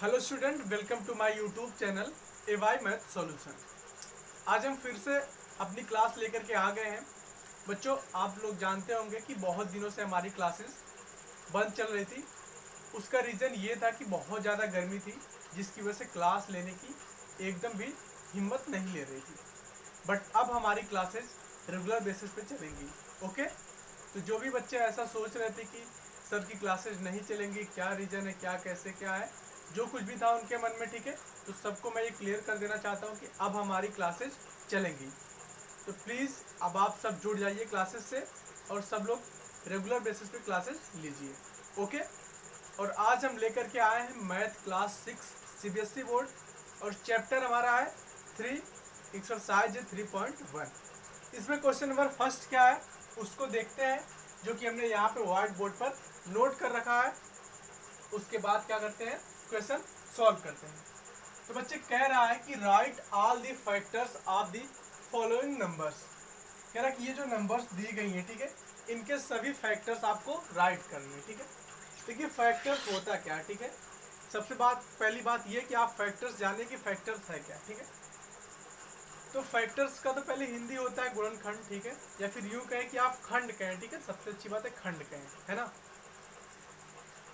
Hello student, welcome to my YouTube channel AY math solution. आज हम फिर से अपनी क्लास लेकर के आ गए हैं। बच्चों, आप लोग जानते होंगे कि बहुत दिनों से हमारी क्लासेस बंद चल रही थी। उसका रीज़न ये था कि बहुत ज़्यादा गर्मी थी, जिसकी वजह से क्लास लेने की एकदम भी हिम्मत नहीं ले रही थी। बट अब हमारी क्लासेस रेगुलर बेसिस पे चलेंगी। ओके, तो जो भी बच्चे ऐसा सोच रहे थे कि सर की क्लासेस नहीं चलेंगी, क्या रीज़न है, क्या कैसे क्या है, जो कुछ भी था उनके मन में, ठीक है, तो सबको मैं ये क्लियर कर देना चाहता हूँ कि अब हमारी क्लासेस चलेंगी। तो प्लीज़ अब आप सब जुड़ जाइए क्लासेस से और सब लोग रेगुलर बेसिस पे क्लासेस लीजिए। ओके, और आज हम लेकर के आए हैं मैथ क्लास 6 सीबीएसई बोर्ड, और चैप्टर हमारा है 3, एक्सरसाइज 3.1। इसमें क्वेश्चन नंबर फर्स्ट क्या है उसको देखते हैं, जो कि हमने यहाँ पे व्हाइट बोर्ड पर नोट कर रखा है। उसके बाद क्या करते हैं, क्वेश्चन सॉल्व करते हैं। तो बच्चे कह रहा है कि right all the factors of the following numbers. कह रहा है कि ये जो नंबर्स दी गई हैं, ठीक है, इनके सभी फैक्टर्स आपको राइट करने हैं। ठीक है, देखिए फैक्टर्स होता क्या है। ठीक है, सबसे पहली बात ये कि आप फैक्टर्स जाने कि फैक्टर्स है क्या। ठीक है, तो फैक्टर्स का तो पहले हिंदी होता है गुणनखंड, ठीक है, या फिर यूं कहें कि आप खंड कहें। ठीक है, सबसे अच्छी बात है खंड कहें, है ना।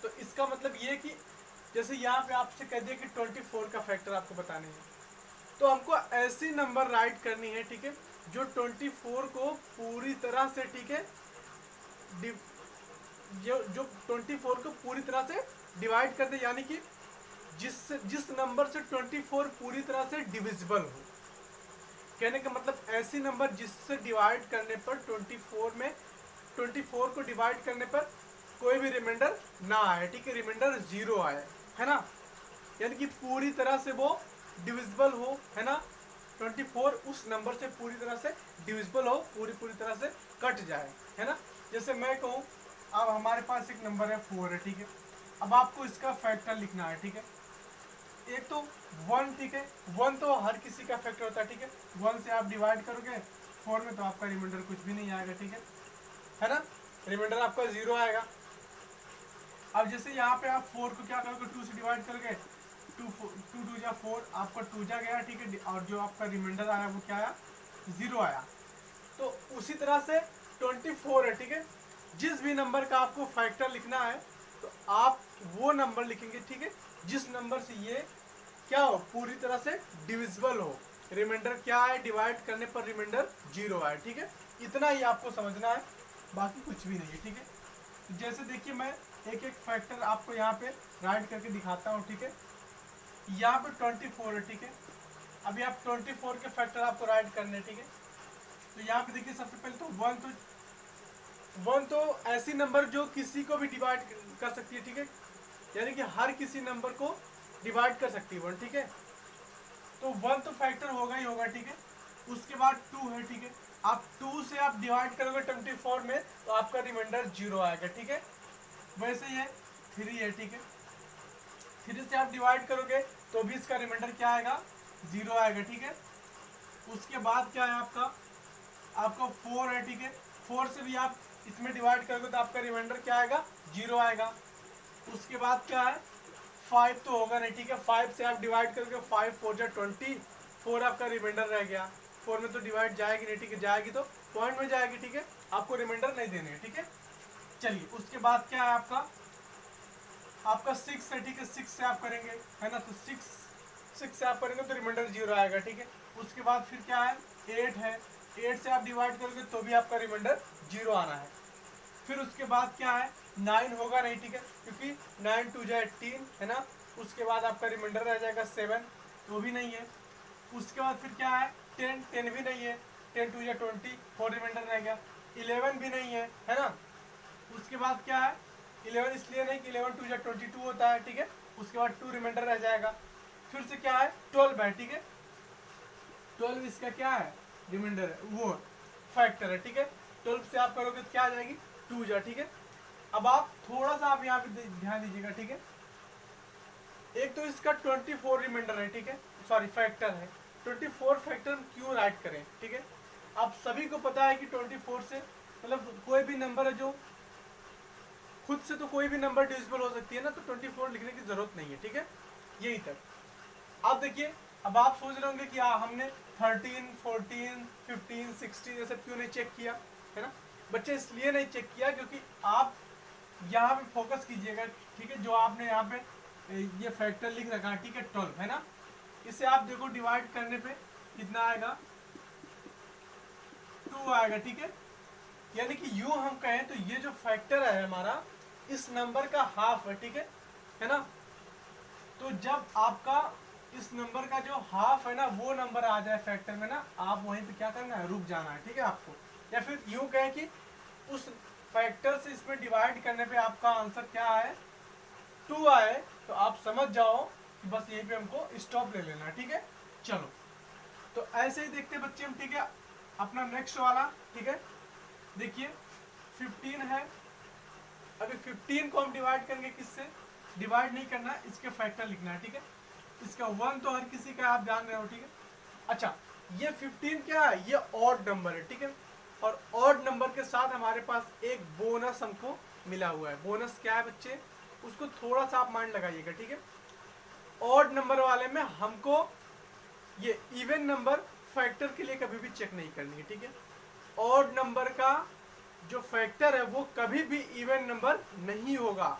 तो इसका मतलब ये कि जैसे यहाँ पे आपसे कह दिया कि 24 का फैक्टर आपको बताने हैं, तो हमको ऐसी नंबर राइट करनी है, ठीक है, जो 24 को पूरी तरह से, ठीक है, जो 24 को पूरी तरह से डिवाइड कर दे, यानी कि जिस नंबर से 24 पूरी तरह से डिविजिबल हो। कहने का मतलब ऐसी नंबर जिससे डिवाइड करने पर 24 में 24 को डिवाइड करने पर कोई भी रिमाइंडर ना आए, ठीक है, रिमाइंडर 0 आए, है ना, यानी कि पूरी तरह से वो डिविजिबल हो, है ना। 24 उस नंबर से पूरी तरह से डिविजिबल हो, पूरी तरह से कट जाए, है ना। जैसे मैं कहूँ अब हमारे पास एक नंबर है 4 है, ठीक है, अब आपको इसका फैक्टर लिखना है। ठीक है, एक तो 1, ठीक है, 1 तो हर किसी का फैक्टर होता है। ठीक है, 1 से आप डिवाइड करोगे 4 में तो आपका रिमाइंडर कुछ भी नहीं आएगा। ठीक है ना, रिमाइंडर आपका 0 आएगा। अब जैसे यहाँ पे आप 4 को क्या करोगे, 2 से डिवाइड करोगे, 2 जा 4, आपका 2 जा गया, ठीक है, और जो आपका रिमाइंडर आया वो क्या आया, 0 आया। तो उसी तरह से 24 है, ठीक है, जिस भी नंबर का आपको फैक्टर लिखना है तो आप वो नंबर लिखेंगे, ठीक है, जिस नंबर से ये क्या हो, पूरी तरह से डिविजिबल हो, रिमाइंडर क्या है, डिवाइड करने पर रिमाइंडर 0 आए। ठीक है, इतना ही आपको समझना है, बाकी कुछ भी नहीं है। ठीक है, तो जैसे देखिए मैं एक एक फैक्टर आपको यहाँ पे राइट करके दिखाता हूँ। ठीक है, यहाँ पे 24 है, ठीक है, अभी आप 24 के फैक्टर आपको राइट करने, ठीक है, तो यहाँ पे देखिए सबसे पहले तो 1 तो ऐसी नंबर जो किसी को भी डिवाइड कर सकती है। ठीक है, यानी कि हर किसी नंबर को डिवाइड कर सकती है 1। ठीक है, तो 1 तो फैक्टर होगा ही होगा। ठीक है, उसके बाद 2 है, ठीक है, आप 2 से आप डिवाइड करोगे 24 में तो आपका रिमाइंडर 0 आएगा। ठीक है, वैसे ये 3 है, ठीक है, 3 से आप डिवाइड करोगे तो भी इसका रिमाइंडर क्या आएगा, 0 आएगा। ठीक है, उसके बाद क्या है आपका 4 है, ठीक है, 4 से भी आप इसमें डिवाइड करोगे तो आपका रिमाइंडर क्या आएगा, 0 आएगा। उसके बाद क्या है, 5 तो होगा नहीं। ठीक है, 5 से आप डिवाइड करोगे, 5 4 जा 20, 4 आपका रिमाइंडर रह गया। 4 में तो डिवाइड जाएगी नहीं, ठीक है, जाएगी तो पॉइंट में जाएगी। ठीक है, आपको रिमाइंडर नहीं देने हैं। ठीक है, चलिए उसके बाद क्या है आपका 6 है, ठीक है, 6 से आप करेंगे, है ना, तो 6 से आप करेंगे तो रिमाइंडर 0 आएगा। ठीक है, उसके बाद फिर क्या है, 8 है, 8 से आप डिवाइड करोगे तो भी आपका रिमाइंडर 0 आना है। फिर उसके बाद क्या है, 9 होगा नहीं, ठीक है, क्योंकि 9 2 जा 18, है ना। उसके बाद आपका रिमाइंडर रह जाएगा 7, तो भी नहीं है। उसके बाद फिर क्या है, 10 भी नहीं है, 10 2 जा 20, 4 रिमाइंडर रह गया। 11 भी नहीं है ना। उसके बाद क्या है, 11 इसलिए नहीं कि 11 2 जा 22 होता है। ठीक है, उसके बाद 2 रिमाइंडर रह जाएगा। फिर से क्या है, 12 है, ठीक है, 12 इसका क्या है, रिमाइंडर है, वो फैक्टर है। ठीक है, 12 से आप करोगे तो क्या आ जाएगी, 2 जा। ठीक है, अब आप थोड़ा सा आप यहाँ पे ध्यान दीजिएगा। ठीक है, एक तो इसका 24 रिमाइंडर है, ठीक है, सॉरी फैक्टर है। 24 फैक्टर क्यों राइट करें, ठीक है, आप सभी को पता है कि 24 से मतलब कोई भी नंबर है जो खुद से तो कोई भी नंबर डिविजिबल हो सकती है ना, तो 24 लिखने की जरूरत नहीं है। ठीक है, यही तक। अब देखिए, अब आप सोच रहे होंगे कि हमने 13, 14, 15, 16 ये सब क्यों नहीं चेक किया, है ना बच्चे? इसलिए नहीं चेक किया क्योंकि आप यहाँ पे फोकस कीजिएगा, ठीक है? जो आपने यहाँ पे ये फैक्टर लिख रखा है, ठीक है, 12, है ना? इसे आप देखो डिवाइड करने पे कितना आएगा, 2 आएगा, ठीक है? यानी कि यूं हम कहें तो ये जो फैक्टर है हमारा, इस नंबर का हाफ है, ठीक है ना? तो जब आपका इस नंबर का जो हाफ है ना, वो नंबर आ जाए फैक्टर में ना, आप वहीं पे क्या करना है, रुक जाना है, ठीक है आपको? या फिर यूं कहें कि उस फैक्टर से इसमें डिवाइड करने पे आपका आंसर क्या है, 2 आए, तो आप समझ जाओ कि बस यहीं पे हमको स्टॉप ले लेना, ठीक है? चलो, तो ऐसे ही देखते बच्चे हम, ठीक है? अपना नेक्स्ट वाला, ठीक है? देखिए 15 है। अभी 15 को हम डिवाइड करेंगे किससे? डिवाइड नहीं करना, इसके फैक्टर लिखना है, ठीक है? इसका 1 तो हर किसी का आप जान रहे हो, ठीक है? अच्छा, ये 15 क्या है? ये ऑड नंबर है, ठीक है? और ऑड नंबर के साथ हमारे पास एक बोनस हमको मिला हुआ है। बोनस क्या है बच्चे? उसको थोड़ा सा आप माइंड लगाइएगा, ठीक है? ऑड नंबर वाले में हमको ये इवन नंबर फैक्टर के लिए कभी भी चेक नहीं करनी है, ठीक है? ऑड नंबर का जो फैक्टर है वो कभी भी इवन नंबर नहीं होगा,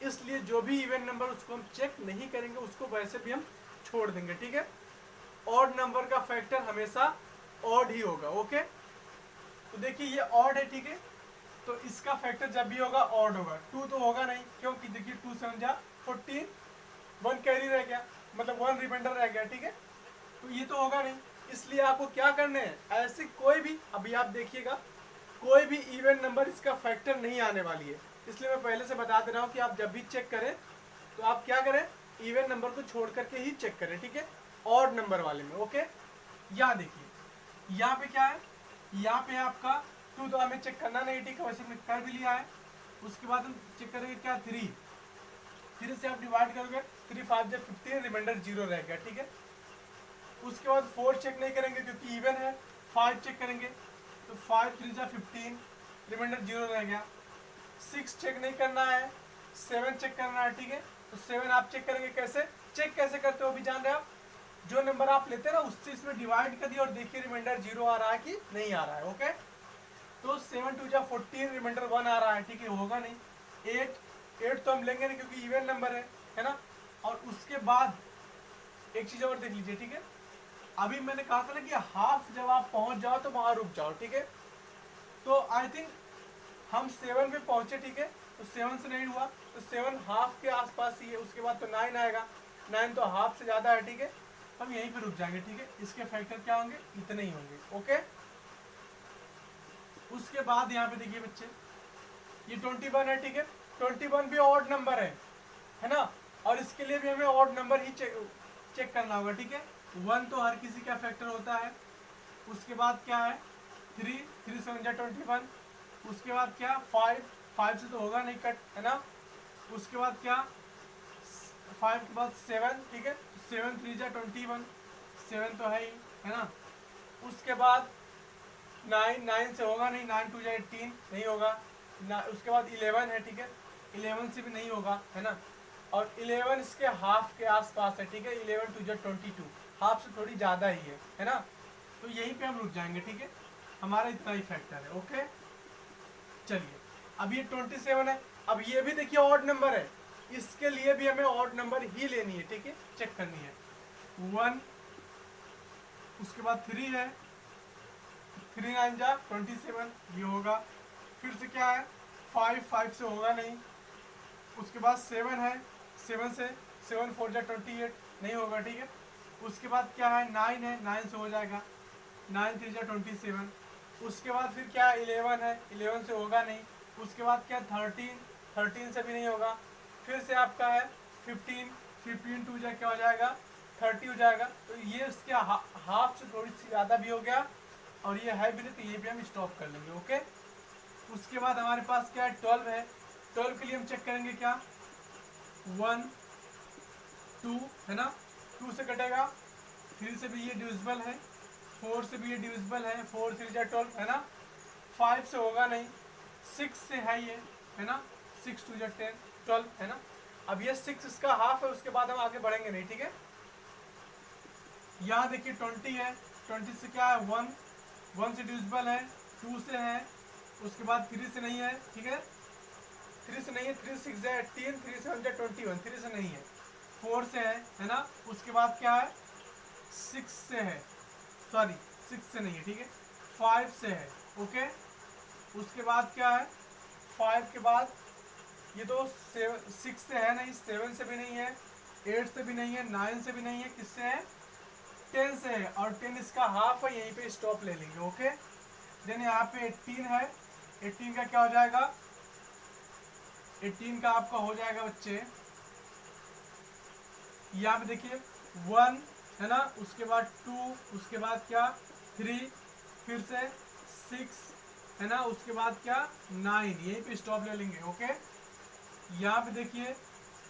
इसलिए जो भी इवन नंबर उसको हम चेक नहीं करेंगे, उसको वैसे भी हम छोड़ देंगे, ठीक है? ऑड नंबर का फैक्टर हमेशा ऑड ही होगा, ओके? तो देखिए ये ऑड है, ठीक है? तो इसका फैक्टर जब भी होगा ऑड होगा। 2 तो होगा नहीं, क्योंकि देखिए 2 7 जा 14, 1 कैरी रह गया, मतलब 1 रिमाइंडर रह गया, ठीक है? तो ये तो होगा नहीं, इसलिए आपको क्या करने हैं, ऐसे कोई भी, अभी आप देखिएगा, कोई भी इवन नंबर इसका फैक्टर नहीं आने वाली है। इसलिए मैं पहले से बता दे रहा हूँ कि आप जब भी चेक करें तो आप क्या करें, इवन नंबर को छोड़ करके ही चेक करें, ठीक है? ऑड नंबर वाले में, ओके? यहाँ देखिए, यहाँ पे क्या है, यहाँ पे आपका 2 तो हमें चेक करना नहीं, ठीक है? वैसे हमने कर भी लिया है। उसके बाद हम चेक करेंगे क्या, 3 से आप डिवाइड करोगे, 3 5 जब 15, रिमाइंडर 0 रह गया, ठीक है? उसके बाद 4 चेक नहीं करेंगे क्योंकि इवन है। 5 चेक करेंगे तो 5 3 जा 15, रिमाइंडर 0 रह गया। 6 चेक नहीं करना है, 7 चेक करना है, ठीक है? तो 7 आप चेक करेंगे, कैसे चेक कैसे करते हो भी जान रहे हो आप? जो नंबर आप लेते हैं ना उससे इसमें डिवाइड कर दिया और देखिए रिमाइंडर 0 आ रहा है कि नहीं आ रहा है, ओके? तो 7 2 जा 14, रिमाइंडर 1 आ रहा है, ठीक है? होगा नहीं। 8 तो हम लेंगे नहीं क्योंकि इवन नंबर है ना? और उसके बाद एक चीज और देख लीजिए, ठीक है? अभी मैंने कहा था ना कि हाफ जब आप पहुंच जाओ तो वहां रुक जाओ, ठीक है? तो आई थिंक हम 7 पे पहुंचे, ठीक है? तो 7 से नहीं हुआ, तो 7 हाफ के आसपास ही है। उसके बाद तो 9 आएगा, 9 तो हाफ से ज्यादा है, ठीक है? हम यहीं पे रुक जाएंगे, ठीक है? इसके फैक्टर क्या होंगे, इतने ही होंगे, ओके? उसके बाद यहाँ पे देखिए बच्चे, ये 21 है, ठीक है? 21 भी ऑड नंबर है ना? और इसके लिए भी हमें ऑड नंबर ही चेक करना होगा, ठीक है? 1 तो हर किसी का फैक्टर होता है। उसके बाद क्या है, 3 7 जा 21। उसके बाद क्या, 5 से तो होगा नहीं कट, है ना? उसके बाद क्या, 5 के बाद 7, ठीक है? 7 3 जा 21, 7 तो है ही, है ना? उसके बाद 9 से होगा नहीं, 9 2 जा 18 नहीं होगा। उसके बाद 11 है, ठीक है? 11 से भी नहीं होगा, है ना? और 11 इसके हाफ के आसपास है, ठीक है? 11 2 जा 22, हाफ से थोड़ी ज़्यादा ही है ना? तो यहीं पे हम रुक जाएंगे, ठीक है? हमारा इतना ही फैक्टर है, ओके? चलिए, अब ये 27 है। अब ये भी देखिए ऑड नंबर है, इसके लिए भी हमें ऑड नंबर ही लेनी है, ठीक है? चेक करनी है। 1, उसके बाद 3 है, 3 9 जा 27, ये होगा। फिर से क्या है, 5 से होगा नहीं। उसके बाद 7 है, 7 4 जा 28, नहीं होगा, ठीक है? उसके बाद क्या है, 9 है, 9 से हो जाएगा। 9 3 जा 27। उसके बाद फिर क्या, 11 है, 11 से होगा नहीं। उसके बाद क्या, 13 से भी नहीं होगा। फिर से आपका है 15 2 जा क्या हो जाएगा, 30 हो जाएगा। तो ये उसके हाफ से थोड़ी सी ज़्यादा भी हो गया, और ये है भी नहीं, तो ये भी हम स्टॉप कर लेंगे, ओके? उसके बाद हमारे पास क्या है, 12 है। 12 के लिए हम चेक करेंगे क्या, 1 2, है ना? 2 से कटेगा, 3 से भी ये डिविजिबल है, 4 से भी ये डिविजिबल है, 4 3 जा 12, है ना? 5 से होगा नहीं, 6 से है ये, है ना? 6 2 जा 10, 12, है ना? अब ये 6 इसका हाफ है, उसके बाद हम आगे बढ़ेंगे नहीं, ठीक है। यहाँ देखिए 20 है, 20 से क्या है 1, 1 से डिविजिबल है, 2 से है, उसके बाद 3 से नहीं है, ठीक है, 3 से नहीं है, 3 6 है 18, 3 से 1 21, 3 से नहीं है, 4 से है ना, उसके बाद क्या है 6 से है, सॉरी 6 से नहीं है, ठीक है, 5 से है, ओके। उसके बाद क्या है 5 के बाद ये तो 6 से है नहीं, 7 से भी नहीं है, 8 से भी नहीं है, 9 से भी नहीं है, किससे है 10 से है, और 10 इसका हाफ है, यहीं पे स्टॉप ले लेंगे, ओके। देन यहाँ पे 18 है, 18 का क्या हो जाएगा, 18 का आपका हो जाएगा बच्चे, यहाँ पे देखिए 1 है ना, उसके बाद 2, उसके बाद क्या 3, फिर से 6 है ना, उसके बाद क्या 9, यहीं पे स्टॉप ले लेंगे, ओके। यहाँ पे देखिए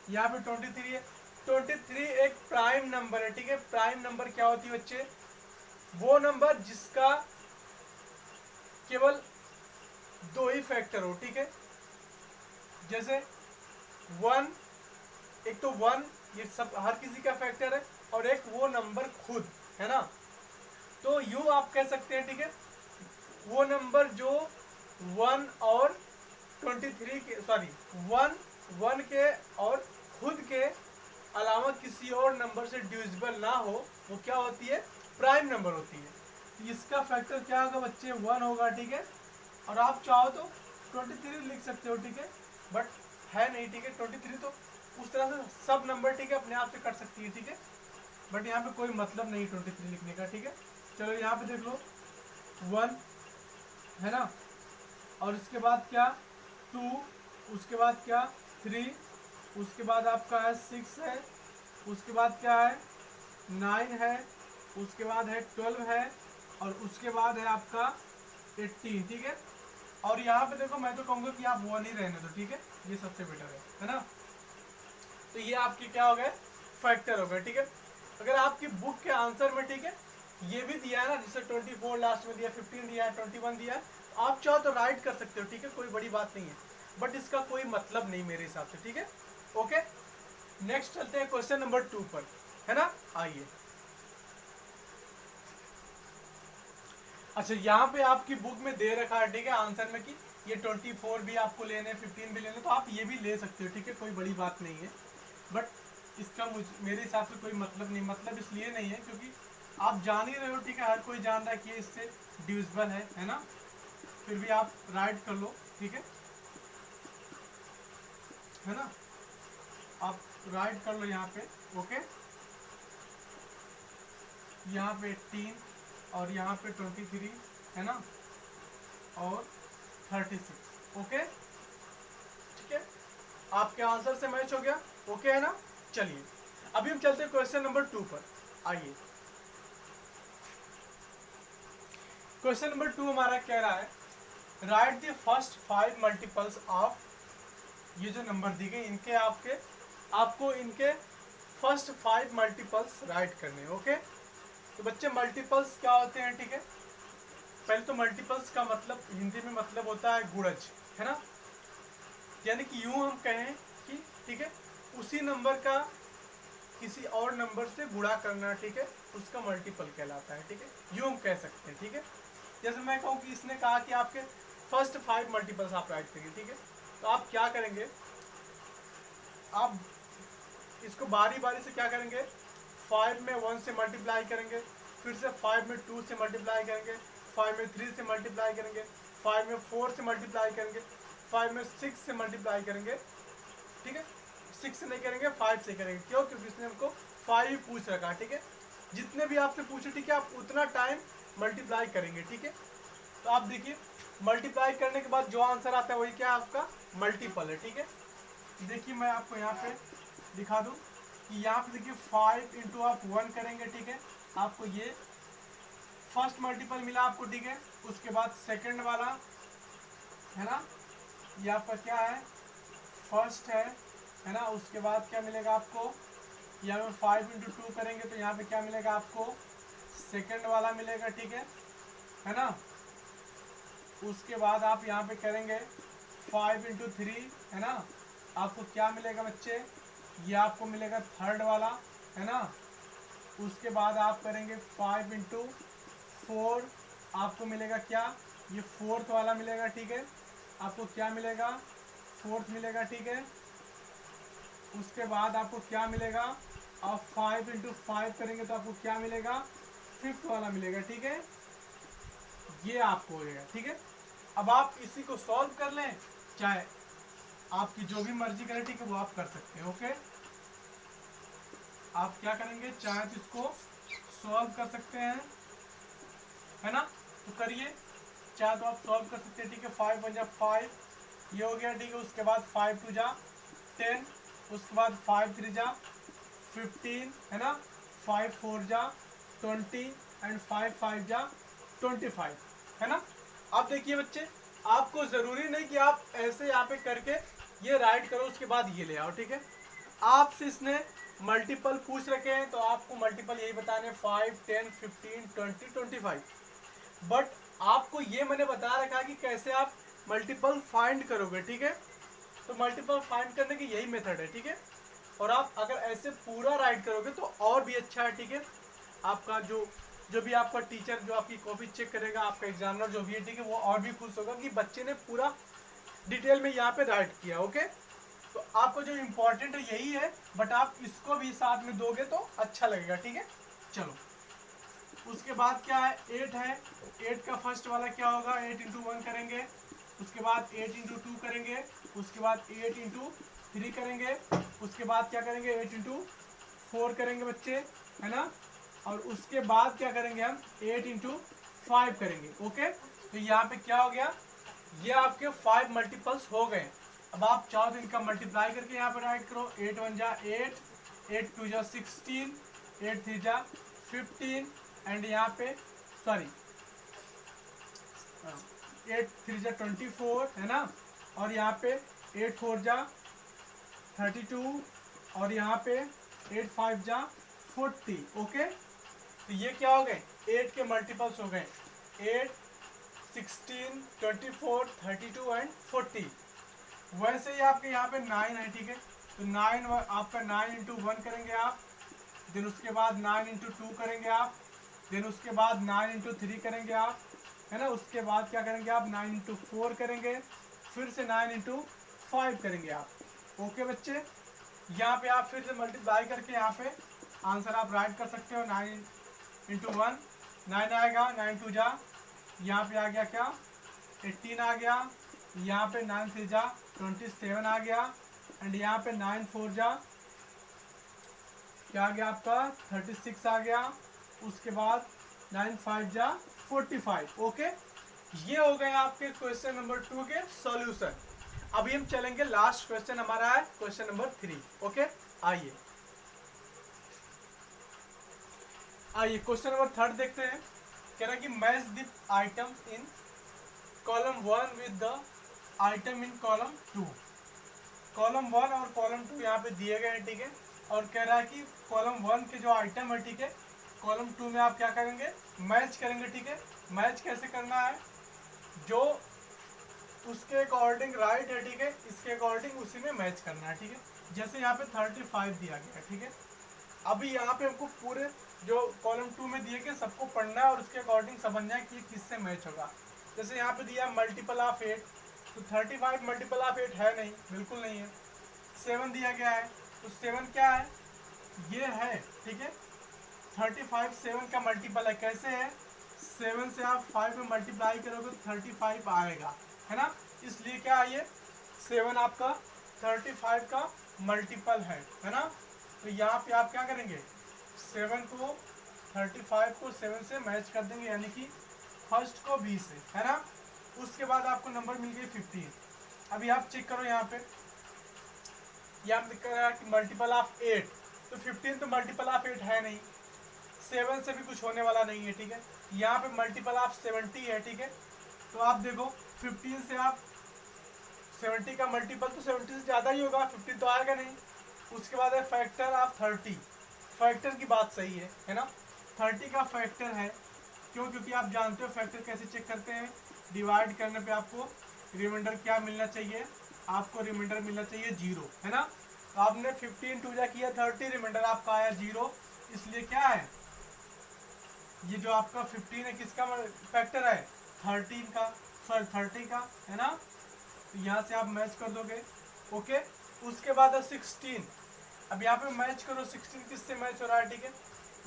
यहाँ पे 23 है, 23 एक प्राइम नंबर है, ठीक है। प्राइम नंबर क्या होती है बच्चे, वो नंबर जिसका केवल 2 ही फैक्टर हो, ठीक है। जैसे 1, एक तो 1 ये सब हर किसी का फैक्टर है, और एक वो नंबर खुद है ना, तो यूं आप कह सकते हैं, ठीक है, वो नंबर जो 1 और 23 के, सॉरी 1 के और खुद के अलावा किसी और नंबर से डिविजिबल ना हो, वो क्या होती है, प्राइम नंबर होती है। तो इसका फैक्टर क्या होगा बच्चे 1 होगा, ठीक है। और आप चाहो तो 23 लिख सकते हो, ठीक है, बट है नहीं, ठीक है। 23 तो उस तरह से सब नंबर, ठीक है, अपने आप से कट सकती है, ठीक है, बट यहाँ पे कोई मतलब नहीं 23 लिखने का, ठीक है। चलो यहाँ पे देख लो 1 है ना, और इसके बाद क्या 2, उसके बाद क्या 3, उसके बाद आपका है 6 है, उसके बाद क्या है 9 है, उसके बाद है 12 है, और उसके बाद है आपका 18, ठीक है। और यहाँ पे देखो मैं तो कहूँगा कि आप 1 ही रहने दो, ठीक है, ये सबसे बेटर है ना। तो ये आपके क्या हो गए, फैक्टर हो गए, ठीक है। अगर आपकी बुक के आंसर में, ठीक है, ये भी दिया है ना, जैसे 24 लास्ट में दिया, 15 दिया है, 21 दिया है, आप चाहो तो राइट कर सकते हो, ठीक है, कोई बड़ी बात नहीं है, बट इसका कोई मतलब नहीं मेरे हिसाब से, ठीक है, ओके। नेक्स्ट चलते हैं क्वेश्चन नंबर 2 पर, है ना, आइए। अच्छा, यहाँ पे आपकी बुक में दे रखा है, ठीक है, आंसर में कि ये 24 भी आपको लेने, 15 भी लेने, तो आप ये भी ले सकते हो, ठीक है, कोई बड़ी बात नहीं है, बट इसका मेरे हिसाब से कोई मतलब नहीं, मतलब इसलिए नहीं है क्योंकि आप जान ही रहे हो, ठीक है, हर कोई जान रहा है कि ये इससे डिविजिबल है ना, फिर भी आप राइट कर लो, ठीक है ना, आप राइट कर लो यहाँ पे, ओके। यहाँ पे 18 और यहाँ पे 23 है ना, और 36, ओके, ठीक है, आपके आंसर से मैच हो गया, ओके है ना। चलिए अभी हम चलते हैं क्वेश्चन नंबर 2 पर, आइए। क्वेश्चन नंबर 2 हमारा कह रहा है, right the first 5 multiples of, ये जो नंबर दी गई इनके आपको इनके फर्स्ट 5 मल्टीपल्स राइट करने, ओके। तो बच्चे मल्टीपल्स क्या होते हैं, ठीक है, पहले तो मल्टीपल्स का मतलब हिंदी में मतलब होता है गुणज, है ना, यानी कि यूं हम कहें कि, ठीक है, उसी नंबर का किसी और नंबर से गुणा करना, ठीक है, उसका मल्टीपल कहलाता है, ठीक है, यूं हम कह सकते हैं, ठीक है। जैसे मैं कहूँ कि इसने कहा कि आपके फर्स्ट 5 मल्टीपल्स आप राइट करिए, ठीक है, तो आप क्या करेंगे, आप इसको बारी बारी से क्या करेंगे, 5 में 1 से मल्टीप्लाई करेंगे, फिर से 5 में 2 से मल्टीप्लाई करेंगे, 5 में 3 से मल्टीप्लाई करेंगे, 5 में 4 से मल्टीप्लाई करेंगे, 5 में 6 से मल्टीप्लाई करेंगे, ठीक है, 6 से नहीं करेंगे 5 से करेंगे, क्यों, क्योंकि इसने हमको 5 ही पूछ रखा है, ठीक है। जितने भी आपसे पूछे, ठीक है, आप उतना टाइम मल्टीप्लाई करेंगे, ठीक है। तो आप देखिए मल्टीप्लाई करने के बाद जो आंसर आता है वही क्या आपका मल्टीपल है, ठीक है। देखिए मैं आपको यहाँ पे दिखा दूँ कि यहाँ पे देखिए 5 इंटू आप 1 करेंगे, ठीक है, आपको ये फर्स्ट मल्टीपल मिला आपको, ठीक है। उसके बाद सेकंड वाला है ना, ये आपका क्या है फर्स्ट है ना, उसके बाद क्या मिलेगा आपको, यहाँ पे 5 इंटू 2 करेंगे तो यहाँ पे क्या मिलेगा आपको, सेकंड वाला मिलेगा, ठीक है ना। उसके बाद आप यहाँ पे करेंगे 5 इंटू 3 है ना, आपको क्या मिलेगा बच्चे, ये आपको मिलेगा थर्ड वाला, है ना। उसके बाद आप करेंगे 5 इंटू 4, आपको मिलेगा क्या, ये फोर्थ वाला मिलेगा, ठीक है। आपको क्या मिलेगा, फोर्थ मिलेगा, ठीक है। उसके बाद आपको क्या मिलेगा, आप 5 इंटू 5 करेंगे तो आपको क्या मिलेगा, फिफ्थ वाला मिलेगा, ठीक है। ये आपको होगा, ठीक है। अब आप इसी को सॉल्व कर लें, चाहे आपकी जो भी मर्जी करे, ठीक है, वो आप कर सकते हैं। ओके, आप क्या करेंगे, चाहे तो इसको सॉल्व कर सकते हैं, है ना, तो करिए। चाहे तो आप सॉल्व कर सकते हैं, ठीक है। 5 × 5 ये हो गया, ठीक है। उसके बाद 5 × 2 = 10, उसके बाद 5 × 3 = 15, है ना। 5 × 4 = 20 एंड 5 × 5 = 25, है ना। अब देखिए बच्चे, आपको जरूरी नहीं कि आप ऐसे यहाँ पे करके ये राइट करो उसके बाद ये ले आओ, ठीक है। आपसे इसने मल्टीपल पूछ रखे हैं तो आपको मल्टीपल यही बताने 5, 10, 15, 20, 25। बट आपको ये मैंने बता रखा है कि कैसे आप मल्टीपल फाइंड करोगे, ठीक है। तो मल्टीपल फाइंड करने की यही मेथड है, ठीक है। और आप अगर ऐसे पूरा राइट करोगे तो और भी अच्छा है, ठीक है। आपका जो भी आपका टीचर जो आपकी कॉपी चेक करेगा, आपका एग्जामिनर जो भी है, ठीक है, वो और भी खुश होगा कि बच्चे ने पूरा डिटेल में यहाँ पे राइट किया। ओके, तो आपको जो इम्पोर्टेंट है यही है, बट आप इसको भी साथ में दोगे तो अच्छा लगेगा, ठीक है। चलो, उसके बाद क्या है, 8 है। 8 का फर्स्ट वाला क्या होगा, 8 × 1 करेंगे, उसके बाद 8 × 2 करेंगे, उसके बाद 8 × 3 करेंगे, उसके बाद क्या करेंगे, 8 × 4 करेंगे बच्चे, है ना। और उसके बाद क्या करेंगे हम, 8 × 5 करेंगे। ओके, तो यहाँ पे क्या हो गया, ये आपके 5 मल्टीपल्स हो गए। अब आप चाहो तो इनका मल्टीप्लाई करके यहाँ पे राइट करो, 8 × 1 = 8, 8 × 2 = 16, 8 × 3 = 15 एंड यहाँ पे सॉरी 8 × 3 = 24, है ना। और यहाँ पे 8 × 4 = 32 और यहाँ पे 8 × 5 = 40। ओके, तो ये क्या हो गए, 8 के मल्टीपल्स हो गए, 8, 16, 24, 32 एंड 40। वैसे ही आपके यहाँ पे 9 है, ठीक है। तो 9 आपका 9 × 1 करेंगे आप, देन उसके बाद 9 × 2 करेंगे आप, देन उसके बाद 9 × 3 करेंगे आप, है ना। उसके बाद क्या करेंगे आप, 9 × 4 करेंगे, फिर से 9 × 5 करेंगे आप। ओके बच्चे, यहाँ पे आप फिर से मल्टीप्लाई करके यहाँ पे आंसर आप राइट कर सकते हो। 9 × 1 9 आएगा, 9 × 2 = यहाँ पे आ गया क्या, 18 आ गया, यहाँ पे 9 × 3 = 27 आ गया एंड यहाँ पे 9 × 4 = क्या आ गया आपका, 36 आ गया। उसके बाद 9 × 5 = 45। ओके, ये हो गए आपके क्वेश्चन नंबर 2 के सॉल्यूशन। अभी हम चलेंगे, लास्ट क्वेश्चन हमारा है क्वेश्चन नंबर 3। ओके, आइए क्वेश्चन नंबर 3 देखते हैं। कह रहा है कि match the item in column 1 with the item in column 2। Column 1 और कॉलम 2 यहाँ पे दिए गए हैं, ठीक है। और कह रहा है कि कॉलम 1 के जो आइटम है, ठीक है, कॉलम 2 में आप क्या करेंगे, मैच करेंगे, ठीक है। मैच कैसे करना है, जो उसके अकॉर्डिंग राइट है, ठीक है, इसके अकॉर्डिंग उसी में मैच करना है, ठीक है। जैसे यहाँ पे 35 दिया गया है, ठीक है। अभी यहाँ पे हमको पूरे जो कॉलम 2 में दिए गए सबको पढ़ना है और उसके अकॉर्डिंग समझना है कि किससे मैच होगा। जैसे यहाँ पे दिया मल्टीपल ऑफ 8, तो 35 मल्टीपल ऑफ 8 है नहीं, बिल्कुल नहीं है। 7 दिया गया है, तो 7 क्या है, ये है, ठीक है। 35 7 का मल्टीपल है, कैसे है, 7 से आप 5 में मल्टीप्लाई करोगे तो 35 आएगा, है ना। इसलिए क्या है, ये 7 आपका 35 का मल्टीपल है ना। तो यहाँ पे आप क्या करेंगे, 7 को 35 को 7 से मैच कर देंगे, यानी कि फर्स्ट को 20 से, है ना। उसके बाद आपको नंबर मिल गई 15। अभी आप चेक करो यहाँ पे, यहाँ पे कह रहा है कि मल्टीपल ऑफ 8, तो 15 तो मल्टीपल ऑफ 8 है नहीं, 7 से भी कुछ होने वाला नहीं है, ठीक है। यहाँ पे मल्टीपल ऑफ 70 है, ठीक है। तो आप देखो 15 से आप 70 का मल्टीपल तो 70 से ज़्यादा ही होगा, 15 तो आएगा नहीं। उसके बाद है फैक्टर ऑफ 30, फैक्टर की बात सही है ना। 30 का फैक्टर है, क्यों, क्योंकि आप जानते हो फैक्टर कैसे चेक करते हैं, डिवाइड करने पे आपको रिमाइंडर क्या मिलना चाहिए, आपको रिमाइंडर मिलना चाहिए 0, है ना। तो आपने 15 टू जा किया 30, रिमाइंडर आपका आया 0, इसलिए क्या है ये जो आपका 15 है किसका फैक्टर है 13 का, सॉरी 30 का, है ना। तो यहाँ से आप मैच कर दोगे। ओके, उसके बाद है 16। अब यहाँ पे मैच करो 16 किससे मैच हो रहा है, ठीक है।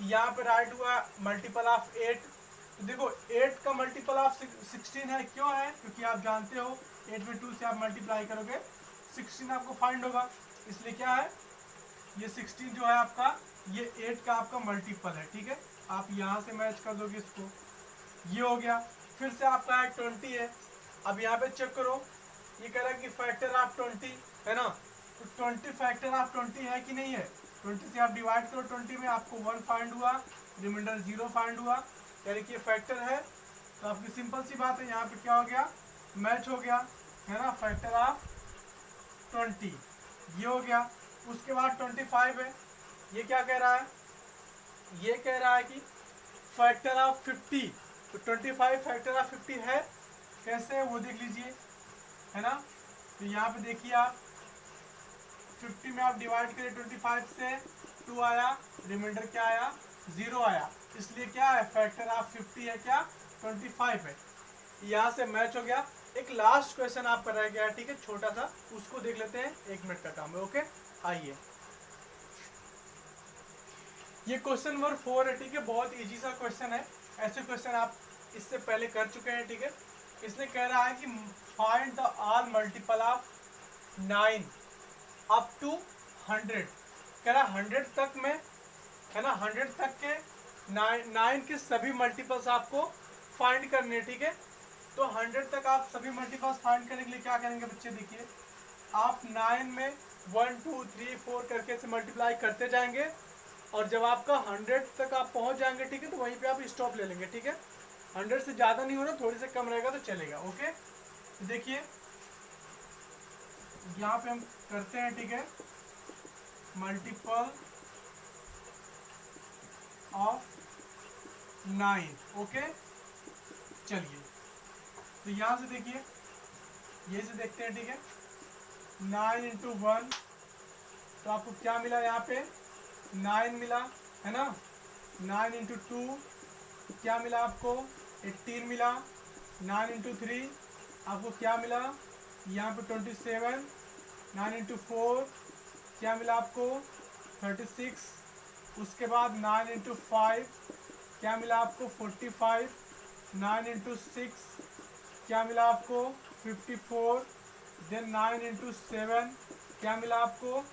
यहाँ पे राइट हुआ मल्टीपल ऑफ 8, तो देखो 8 का मल्टीपल ऑफ 16 है, क्यों है, क्योंकि आप जानते हो 8 में 2 से आप मल्टीप्लाई करोगे 16 आपको फाइंड होगा, इसलिए क्या है ये 16 जो है आपका ये 8 का आपका मल्टीपल है, ठीक है। आप यहाँ से मैच कर दोगे इसको, ये हो गया। फिर से आपका है 20 है। अब यहाँ पे चेक करो, ये कह रहा है कि फैक्टर ऑफ 20 है ना, तो 20 फैक्टर ऑफ 20 है कि नहीं है। 20 से आप डिवाइड करो 20 में, आपको 1 फाइंड हुआ, रिमाइंडर 0 फाइंड हुआ, यानी कि फैक्टर है। तो आपकी सिंपल सी बात है, यहाँ पे क्या हो गया मैच हो गया, है ना, फैक्टर ऑफ 20 ये हो गया। उसके बाद 25 है, ये क्या कह रहा है, ये कह रहा है कि फैक्टर ऑफ 50, तो 25 फैक्टर ऑफ 50 है, कैसे वो देख लीजिए, है ना। तो यहाँ पे देखिए आप 50 में आप डिवाइड करें 25 से, 2 आया, रिमाइंडर क्या आया 0 आया, इसलिए क्या है फैक्टर ऑफ 50 है क्या 25 है। यहाँ से मैच हो गया। एक लास्ट क्वेश्चन आपका रह गया है, ठीक है, छोटा सा, उसको देख लेते हैं, 1 मिनट का काम है। ओके, आइए, ये क्वेश्चन नंबर 4 है, ठीक है, बहुत इजी सा क्वेश्चन है, ऐसे क्वेश्चन आप इससे पहले कर चुके हैं, ठीक है। इसने कह रहा है कि find the all multiple of 9 up to 100, कह रहा 100 तक में, है ना, 100 तक के 9 के सभी मल्टीपल्स आपको फाइंड करने, ठीक है। तो 100 तक आप सभी मल्टीपल्स फाइंड करने के लिए क्या करेंगे बच्चे, देखिए आप 9 में 1 2 3 4 करके से मल्टीप्लाई करते जाएंगे, और जब आपका 100 तक आप पहुंच जाएंगे, ठीक है, तो वहीं पे आप स्टॉप ले लेंगे, ठीक है। 100 से ज़्यादा नहीं होना, थोड़ी से कम रहेगा तो चलेगा। ओके, तो देखिए यहाँ पे हम करते हैं, ठीक है, मल्टीपल ऑफ 9। ओके, चलिए, तो यहाँ से देखिए, ये से देखते हैं, ठीक है, 9 इंटू 1, तो आपको क्या मिला, यहाँ पे 9 मिला, है ना। 9 इंटू 2 क्या मिला आपको 18 मिला। 9 इंटू 3 आपको क्या मिला, यहाँ पे 27। 9 इंटू 4 क्या मिला आपको 36। उसके बाद 9 इंटू 5 क्या मिला आपको 45। 9 इंटू 6 क्या मिला आपको 54। देन 9 इंटू 7 क्या मिला आपको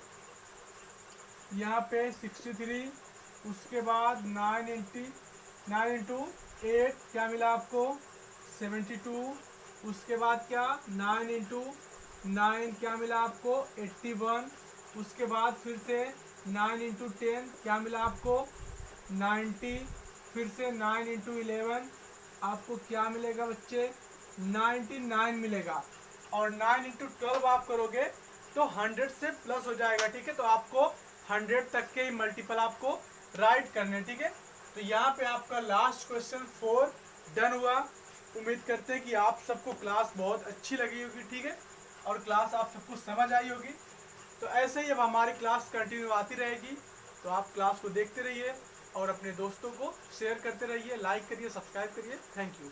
यहाँ पे 63। उसके बाद 9 इंटू 8 क्या मिला आपको 72। उसके बाद क्या 9 इंटू 9 क्या मिला आपको 81। उसके बाद फिर से 9 इंटू 10 क्या मिला आपको 90। फिर से 9 इंटू 11 आपको क्या मिलेगा बच्चे 99 मिलेगा। और 9 इंटू 12 आप करोगे तो 100 से प्लस हो जाएगा, ठीक है। तो आपको 100 तक के मल्टीपल आपको राइट करने, ठीक है। तो यहाँ पे आपका लास्ट क्वेश्चन 4 डन हुआ। उम्मीद करते हैं कि आप सबको क्लास बहुत अच्छी लगी होगी, ठीक है, और क्लास आप सबको समझ आई होगी। तो ऐसे ही अब हमारी क्लास कंटिन्यू आती रहेगी, तो आप क्लास को देखते रहिए और अपने दोस्तों को शेयर करते रहिए, लाइक करिए, सब्सक्राइब करिए। Thank you.